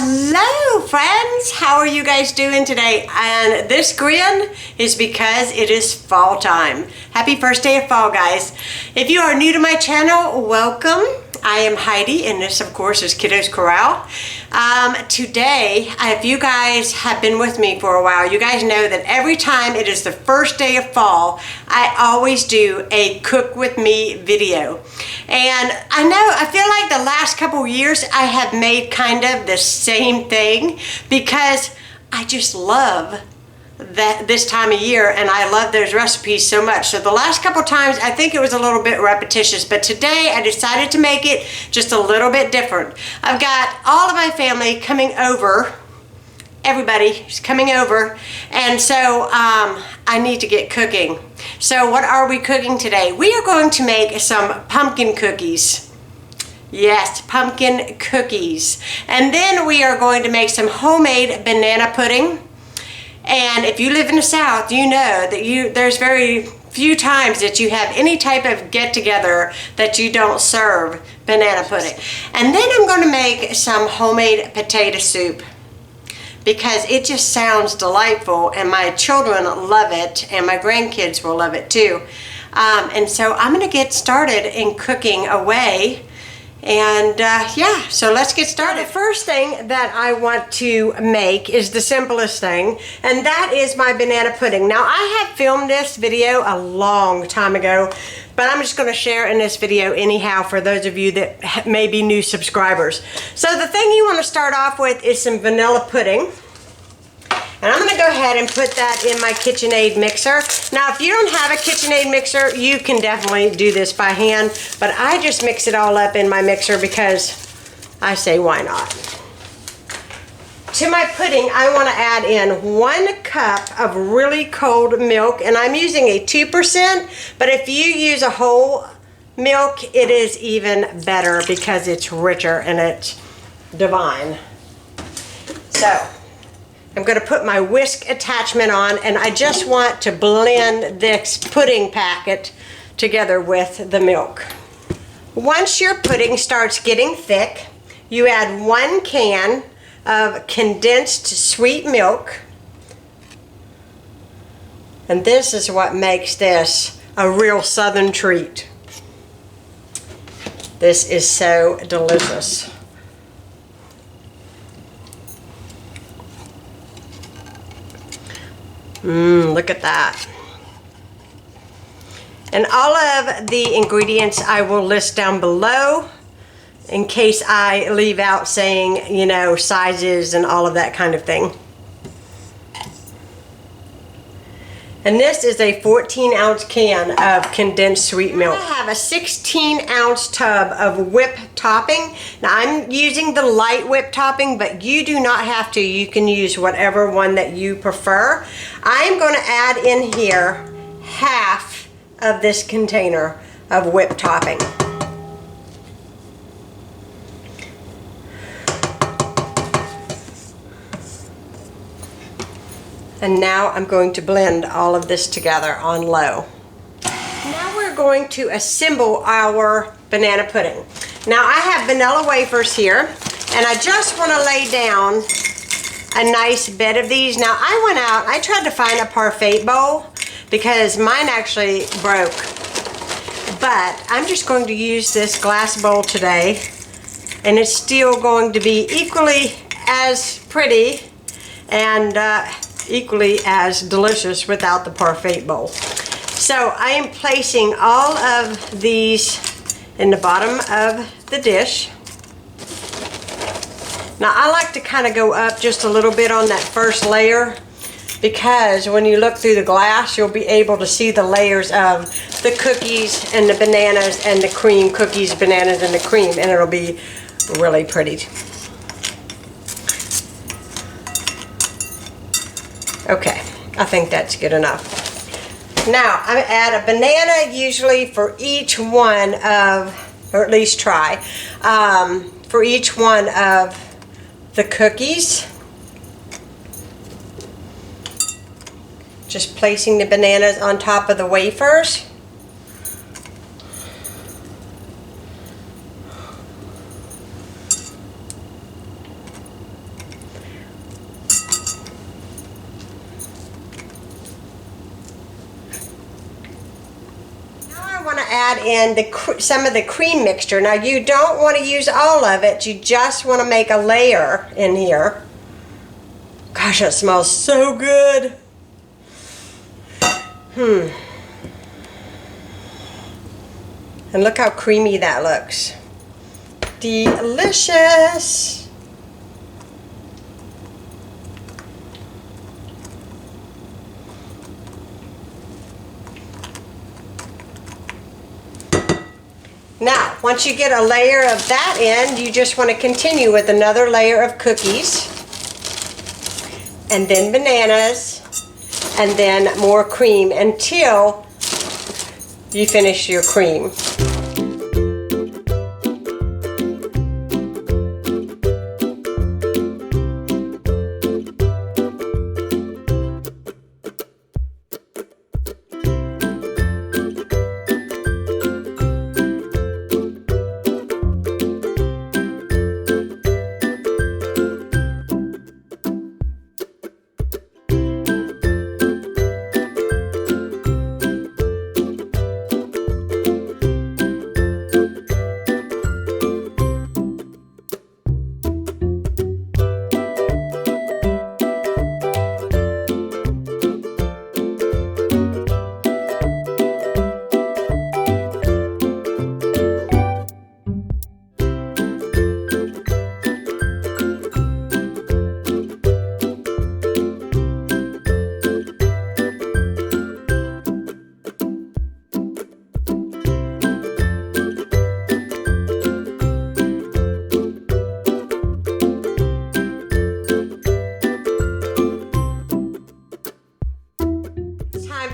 Hello friends, how are you guys doing today? And this grin is because it is fall time. Happy first day of fall, guys. If you are new to my channel, welcome. I am Heidi and this of course is Kiddos Corral. Today, if you guys have been with me for a while, you guys know that every time it is the first day of fall, I always do a cook with me video. And I feel like the last couple years I have made kind of the same thing because I just love this time of year and I love those recipes so much. So the last couple times I think it was a little bit repetitious, but today I decided to make it just a little bit different. I've got all of my family coming over. Everybody is coming over, and so I need to get cooking. So what are we cooking today? We are going to make some pumpkin cookies. Yes, pumpkin cookies. And then we are going to make some homemade banana pudding. And if you live in the South, you know that there's very few times that you have any type of get-together that you don't serve banana pudding. And then I'm going to make some homemade potato soup because it just sounds delightful and my children love it and my grandkids will love it too. And so I'm going to get started in cooking away. And yeah, so let's get started. The first thing that I want to make is the simplest thing, and that is my banana pudding. Now I have filmed this video a long time ago, but I'm just going to share in this video anyhow for those of you that may be new subscribers. So the thing you want to start off with is some vanilla pudding. And I'm going to go ahead and put that in my KitchenAid mixer. Now, if you don't have a KitchenAid mixer, you can definitely do this by hand. But I just mix it all up in my mixer because I say, why not? To my pudding, I want to add in 1 cup of really cold milk. And I'm using a 2%. But if you use a whole milk, it is even better because it's richer and it's divine. So I'm going to put my whisk attachment on, and I just want to blend this pudding packet together with the milk. Once your pudding starts getting thick, you add 1 can of condensed sweet milk. And this is what makes this a real southern treat. This is so delicious. Look at that. And all of the ingredients I will list down below in case I leave out saying, you know, sizes and all of that kind of thing. And this is a 14-ounce can of condensed sweet milk. I have a 16-ounce tub of whip topping. Now I'm using the light whip topping, but you do not have to. You can use whatever one that you prefer. I'm going to add in here half of this container of whip topping. And now I'm going to blend all of this together on low. Now we're going to assemble our banana pudding. Now I have vanilla wafers here, and I just want to lay down a nice bed of these. Now I tried to find a parfait bowl because mine actually broke. But I'm just going to use this glass bowl today, and it's still going to be equally as pretty and equally as delicious without the parfait bowl. So I am placing all of these in the bottom of the dish. Now I like to kind of go up just a little bit on that first layer because when you look through the glass you'll be able to see the layers of the cookies and the bananas and the cream, cookies, bananas, and the cream, and it'll be really pretty. Okay, I think that's good enough. Now, I add a banana usually for each one of, or at least try, for each one of the cookies. Just placing the bananas on top of the wafers. to add in some of the cream mixture. Now you don't want to use all of it, you just want to make a layer in here. Gosh, that smells so good. And look how creamy that looks. Delicious. Now, once you get a layer of that in, you just want to continue with another layer of cookies, and then bananas, and then more cream until you finish your cream.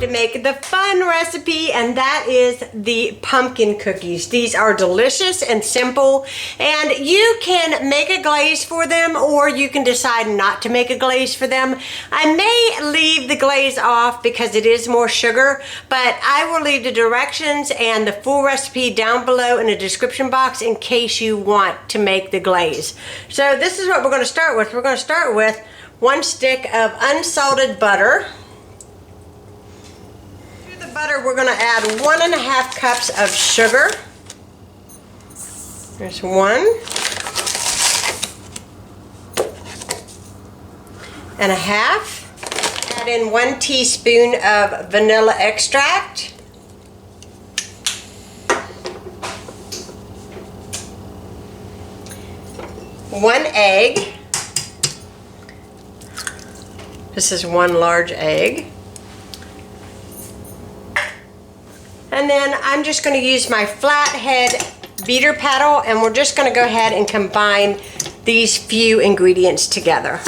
To make the fun recipe, and that is the pumpkin cookies. These are delicious and simple, and you can make a glaze for them, or you can decide not to make a glaze for them. I may leave the glaze off because it is more sugar, but I will leave the directions and the full recipe down below in the description box in case you want to make the glaze. So this is what we're going to start with. We're going to start with 1 stick of unsalted butter. Butter, we're going to add 1.5 cups of sugar. There's 1.5. Add in 1 teaspoon of vanilla extract. 1 egg. This is 1 large egg. And then I'm just going to use my flathead beater paddle, and we're just going to go ahead and combine these few ingredients together.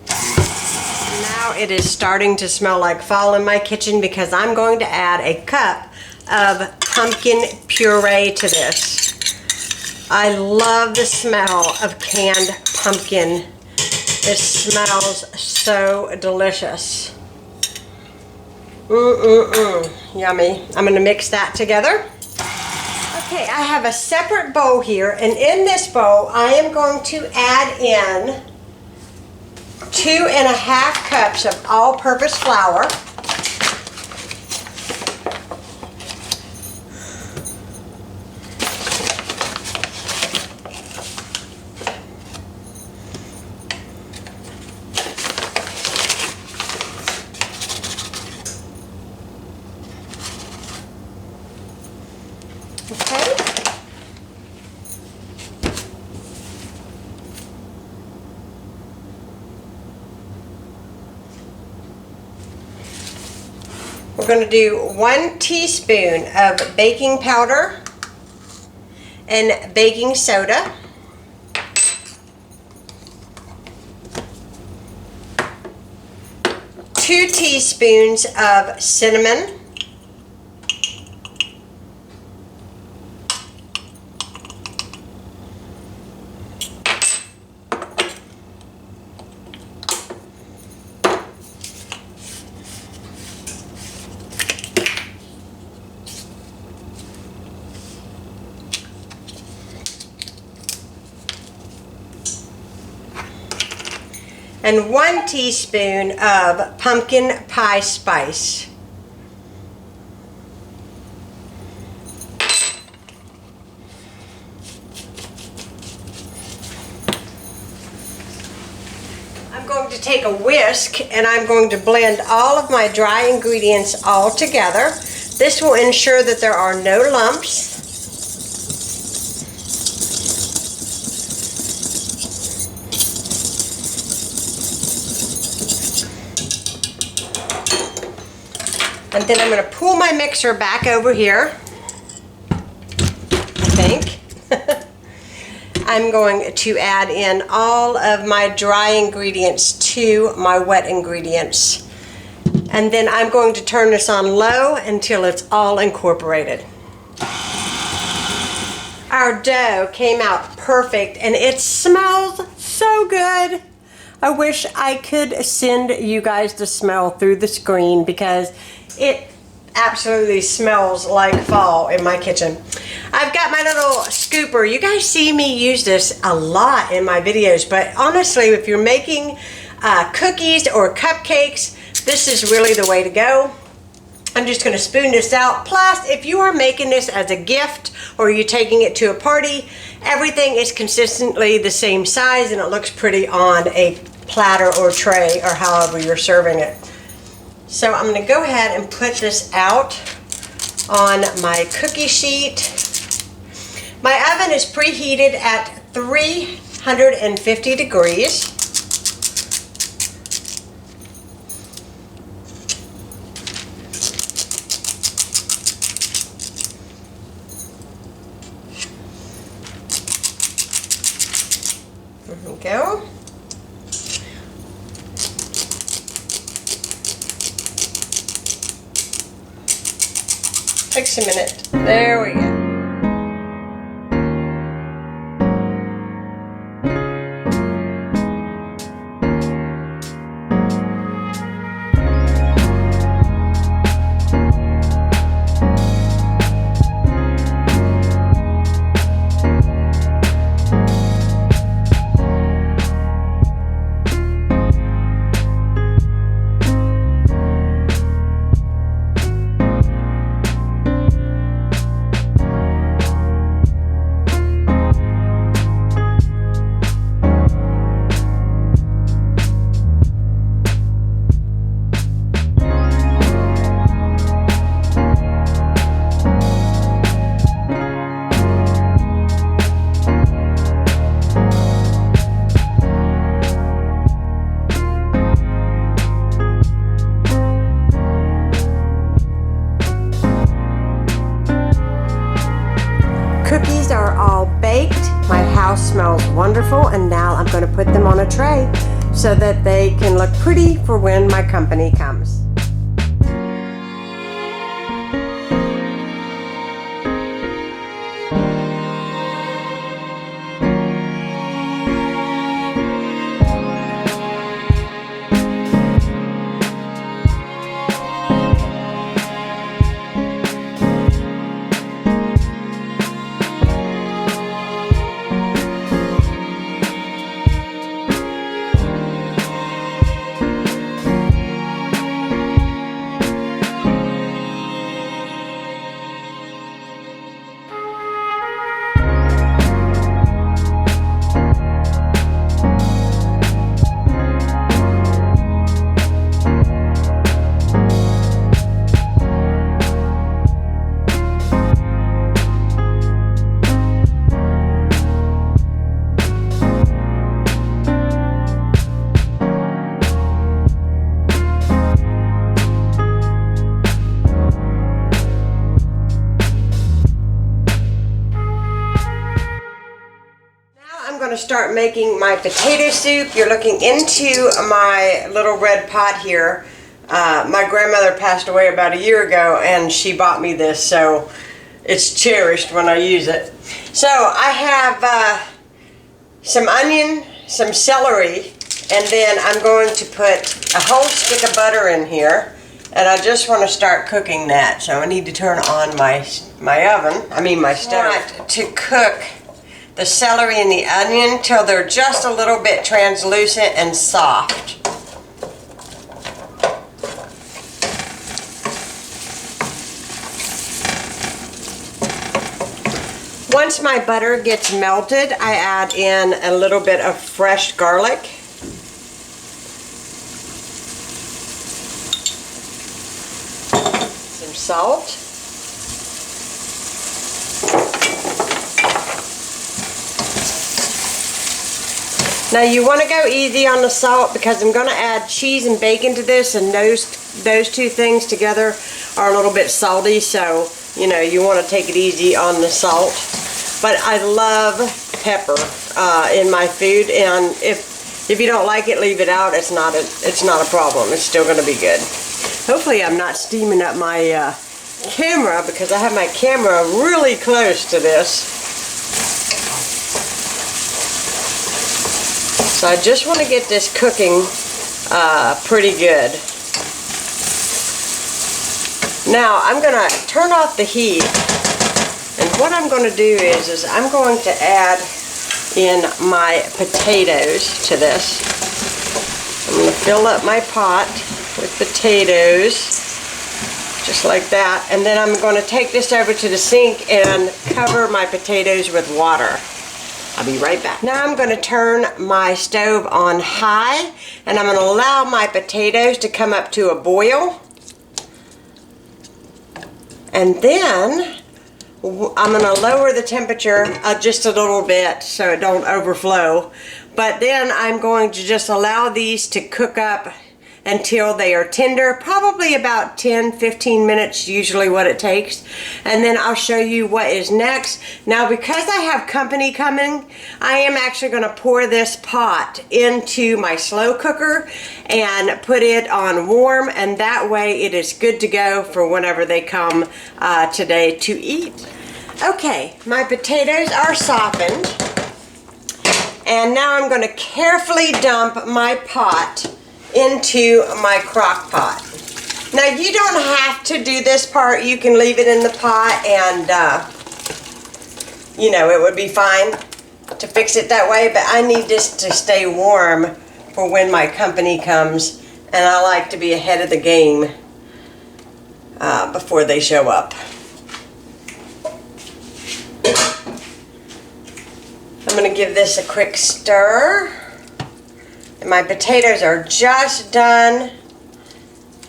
Now it is starting to smell like fall in my kitchen because I'm going to add a cup of pumpkin puree to this. I love the smell of canned pumpkin. It smells so delicious. Yummy. I'm going to mix that together. Okay, I have a separate bowl here, and in this bowl I am going to add in 2.5 cups of all-purpose flour. Okay. We're going to do 1 teaspoon of baking powder and baking soda. 2 teaspoons of cinnamon. 1 teaspoon of pumpkin pie spice. I'm going to take a whisk and I'm going to blend all of my dry ingredients all together. This will ensure that there are no lumps. And then I'm going to pull my mixer back over here, I think. I'm going to add in all of my dry ingredients to my wet ingredients. And then I'm going to turn this on low until it's all incorporated. Our dough came out perfect and it smells so good. I wish I could send you guys the smell through the screen because it absolutely smells like fall in my kitchen. I've got my little scooper. You guys see me use this a lot in my videos, but honestly, if you're making cookies or cupcakes, this is really the way to go. I'm just going to spoon this out. Plus, if you are making this as a gift or you're taking it to a party, everything is consistently the same size and it looks pretty on a platter or tray or however you're serving it. So I'm going to go ahead and put this out on my cookie sheet. My oven is preheated at 350 degrees. There we go. Takes a minute. There we go. Cookies are all baked. My house smells wonderful, and now I'm going to put them on a tray so that they can look pretty for when my company comes. To start making my potato soup. You're looking into my little red pot here. My grandmother passed away about a year ago and she bought me this, so it's cherished when I use it. So I have some onion, some celery, and then I'm going to put a whole stick of butter in here, and I just want to start cooking that. So I need to turn on my stove. I want to cook the celery and the onion till they're just a little bit translucent and soft. Once my butter gets melted, I add in a little bit of fresh garlic. some salt. Now you want to go easy on the salt because I'm going to add cheese and bacon to this, and those two things together are a little bit salty, so you know you want to take it easy on the salt. But I love pepper in my food, and if you don't like it, leave it out. It's not a problem. It's still going to be good. Hopefully I'm not steaming up my camera because I have my camera really close to this. So I just want to get this cooking pretty good. Now I'm going to turn off the heat, and what I'm going to do is I'm going to add in my potatoes to this. I'm going to fill up my pot with potatoes, just like that, and then I'm going to take this over to the sink and cover my potatoes with water. I'll be right back. Now I'm going to turn my stove on high, and I'm going to allow my potatoes to come up to a boil. And then I'm going to lower the temperature just a little bit so it don't overflow. But then I'm going to just allow these to cook up until they are tender, probably about 10-15 minutes, usually what it takes. And then I'll show you what is next. Now because I have company coming, I am actually going to pour this pot into my slow cooker and put it on warm, and that way it is good to go for whenever they come today to eat. Okay, my potatoes are softened, and now I'm going to carefully dump my pot into my crock pot. Now you don't have to do this part. You can leave it in the pot and you know, it would be fine to fix it that way, but I need this to stay warm for when my company comes, and I like to be ahead of the game before they show up. I'm going to give this a quick stir. And my potatoes are just done.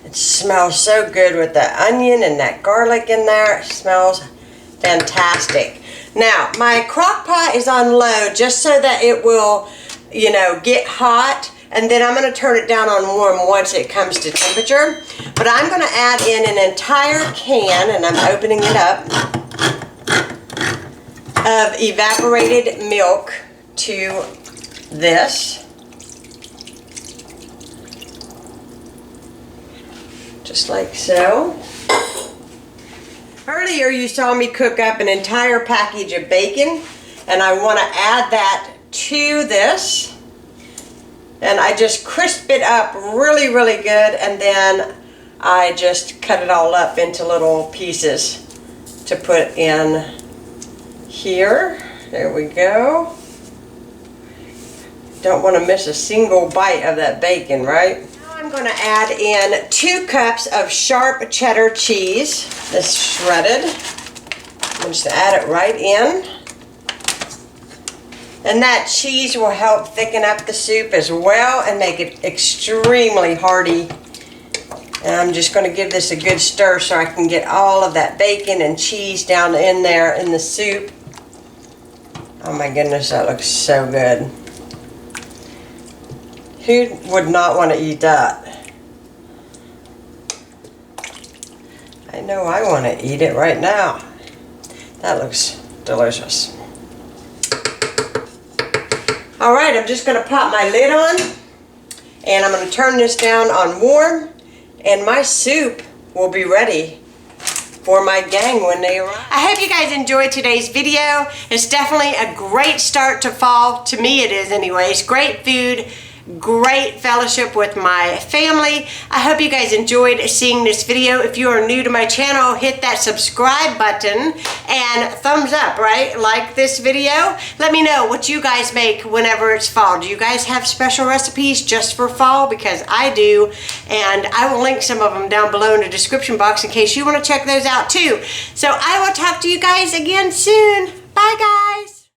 It smells so good with the onion and that garlic in there. It smells fantastic. Now, my crock pot is on low just so that it will, you know, get hot. And then I'm going to turn it down on warm once it comes to temperature. But I'm going to add in an entire can, and I'm opening it up, of evaporated milk to this. Just like so. Earlier you saw me cook up an entire package of bacon, and I want to add that to this, and I just crisp it up really good, and then I just cut it all up into little pieces to put in here. There we go. Don't want to miss a single bite of that bacon, right? I'm going to add in 2 cups of sharp cheddar cheese, this shredded. I'm just going to add it right in. And that cheese will help thicken up the soup as well and make it extremely hearty. And I'm just going to give this a good stir so I can get all of that bacon and cheese down in there in the soup. Oh my goodness, that looks so good. Who would not want to eat that? I know I want to eat it right now. That looks delicious. Alright, I'm just going to pop my lid on, and I'm going to turn this down on warm, and my soup will be ready for my gang when they arrive. I hope you guys enjoyed today's video. It's definitely a great start to fall. To me it is anyways. Great food. Great fellowship with my family. I hope you guys enjoyed seeing this video. If you are new to my channel, hit that subscribe button and thumbs up, right? Like this video. Let me know what you guys make whenever it's fall. Do you guys have special recipes just for fall? Because I do, and I will link some of them down below in the description box in case you want to check those out too. So I will talk to you guys again soon. Bye guys.